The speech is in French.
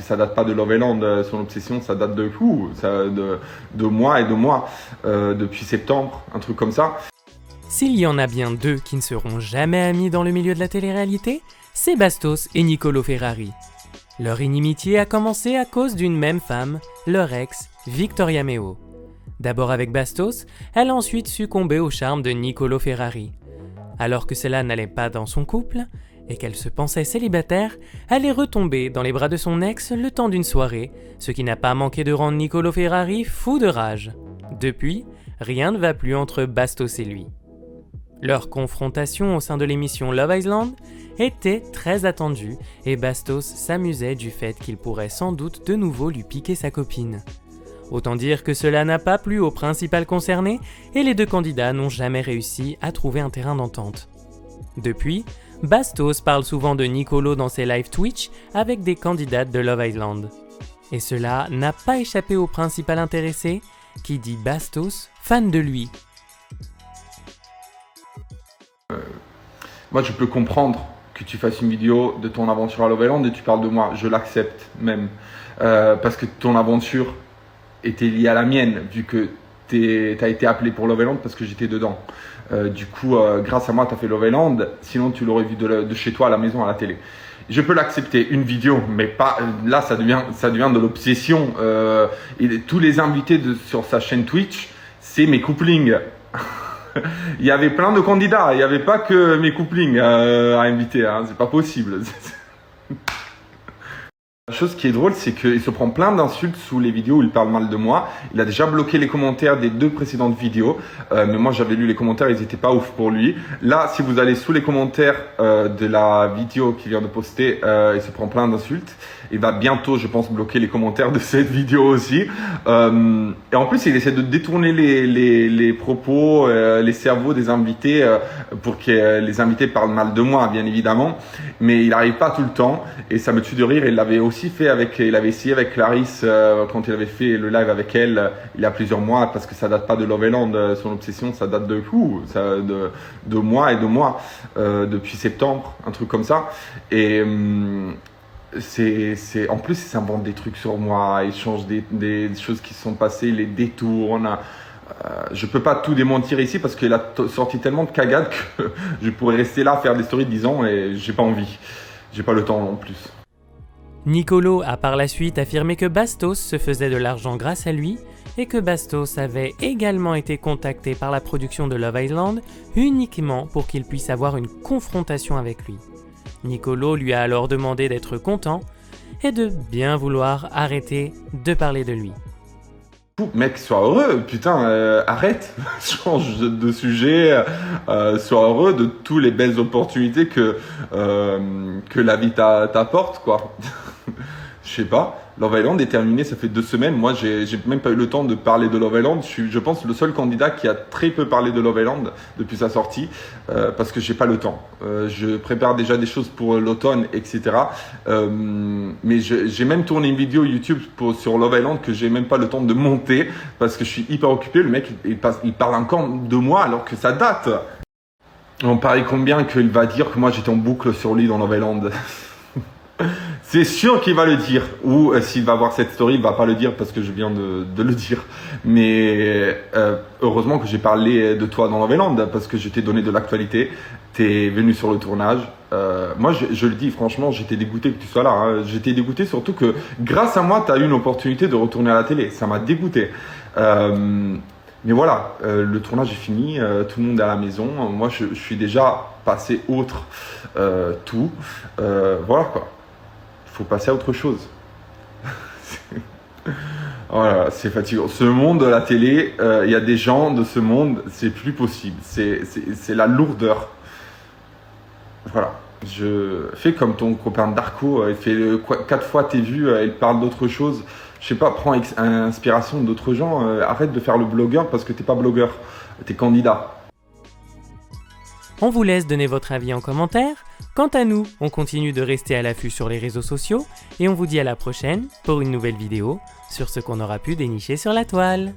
ça date pas de Love Island, son obsession, ça date de mois et de mois, depuis septembre, un truc comme ça. S'il y en a bien deux qui ne seront jamais amis dans le milieu de la télé-réalité, c'est Bastos et Niccolò Ferrari. Leur inimitié a commencé à cause d'une même femme, leur ex, Victoria Meo. D'abord avec Bastos, elle a ensuite succombé au charme de Niccolò Ferrari. Alors que cela n'allait pas dans son couple, et qu'elle se pensait célibataire, elle est retombée dans les bras de son ex le temps d'une soirée, ce qui n'a pas manqué de rendre Niccolò Ferrari fou de rage. Depuis, rien ne va plus entre Bastos et lui. Leur confrontation au sein de l'émission Love Island était très attendue et Bastos s'amusait du fait qu'il pourrait sans doute de nouveau lui piquer sa copine. Autant dire que cela n'a pas plu au principal concerné et les deux candidats n'ont jamais réussi à trouver un terrain d'entente. Depuis, Bastos parle souvent de Niccolò dans ses lives Twitch avec des candidates de Love Island. Et cela n'a pas échappé au principal intéressé qui dit Bastos fan de lui. Moi, je peux comprendre que tu fasses une vidéo de ton aventure à Love Island et tu parles de moi. Je l'accepte même. Parce que ton aventure était liée à la mienne, vu que tu as été appelé pour Love Island parce que j'étais dedans. Du coup, grâce à moi, tu as fait Love Island. Sinon, tu l'aurais vu de chez toi à la maison, à la télé. Je peux l'accepter, une vidéo, mais pas. Là, ça devient de l'obsession. Et tous les invités sur sa chaîne Twitch, c'est mes couplings. Il y avait plein de candidats, il n'y avait pas que mes couplings à inviter, hein, c'est pas possible. La chose qui est drôle, c'est qu'il se prend plein d'insultes sous les vidéos où il parle mal de moi. Il a déjà bloqué les commentaires des 2 précédentes vidéos, mais moi j'avais lu les commentaires, ils étaient pas ouf pour lui. Là, si vous allez sous les commentaires de la vidéo qu'il vient de poster, il se prend plein d'insultes. Il va bientôt, je pense, bloquer les commentaires de cette vidéo aussi. Et en plus, il essaie de détourner les propos, les cerveaux des invités pour que les invités parlent mal de moi, bien évidemment. Mais il n'arrive pas tout le temps et ça me tue de rire. Il l'avait aussi fait il avait essayé avec Clarisse quand il avait fait le live avec elle il y a plusieurs mois parce que ça date pas de Love Island, son obsession, ça date de mois et de mois, depuis septembre, un truc comme ça. Et en plus, il s'invente des trucs sur moi, il change des choses qui se sont passées, il les détourne. Je peux pas tout démentir ici parce qu'il a sorti tellement de cagades que je pourrais rester là, faire des stories de 10 ans et j'ai pas envie. J'ai pas le temps en plus. Niccolò a par la suite affirmé que Bastos se faisait de l'argent grâce à lui et que Bastos avait également été contacté par la production de Love Island uniquement pour qu'il puisse avoir une confrontation avec lui. Niccolò lui a alors demandé d'être content et de bien vouloir arrêter de parler de lui. Mec, sois heureux, putain, arrête, change de sujet, sois heureux de toutes les belles opportunités que la vie t'apporte, quoi. Je sais pas, Love Island est terminé, ça fait 2 semaines, moi j'ai même pas eu le temps de parler de Love Island, je pense le seul candidat qui a très peu parlé de Love Island depuis sa sortie, parce que j'ai pas le temps. Je prépare déjà des choses pour l'automne, etc. Mais j'ai même tourné une vidéo YouTube sur Love Island que j'ai même pas le temps de monter, parce que je suis hyper occupé, le mec il parle encore de moi alors que ça date. On parie combien qu'il va dire que moi j'étais en boucle sur lui dans Love Island. C'est sûr qu'il va le dire, ou s'il va voir cette story, il va pas le dire parce que je viens de le dire. Mais heureusement que j'ai parlé de toi dans Love Island parce que je t'ai donné de l'actualité, t'es venu sur le tournage. Moi, je le dis franchement, j'étais dégoûté que tu sois là. Hein. J'étais dégoûté surtout que grâce à moi, tu as eu une opportunité de retourner à la télé. Ça m'a dégoûté. Mais voilà, le tournage est fini, tout le monde est à la maison. Moi, je suis déjà passé outre tout. Voilà quoi. Faut passer à autre chose. Voilà, c'est fatigant. Ce monde de la télé, il y a des gens de ce monde, c'est plus possible. C'est la lourdeur. Voilà. Je fais comme ton copain Darko, il fait 4 fois tes vues, il parle d'autre chose. Je sais pas, prends inspiration d'autres gens. Arrête de faire le blogueur parce que t'es pas blogueur, t'es candidat. On vous laisse donner votre avis en commentaire. Quant à nous, on continue de rester à l'affût sur les réseaux sociaux et on vous dit à la prochaine pour une nouvelle vidéo sur ce qu'on aura pu dénicher sur la toile.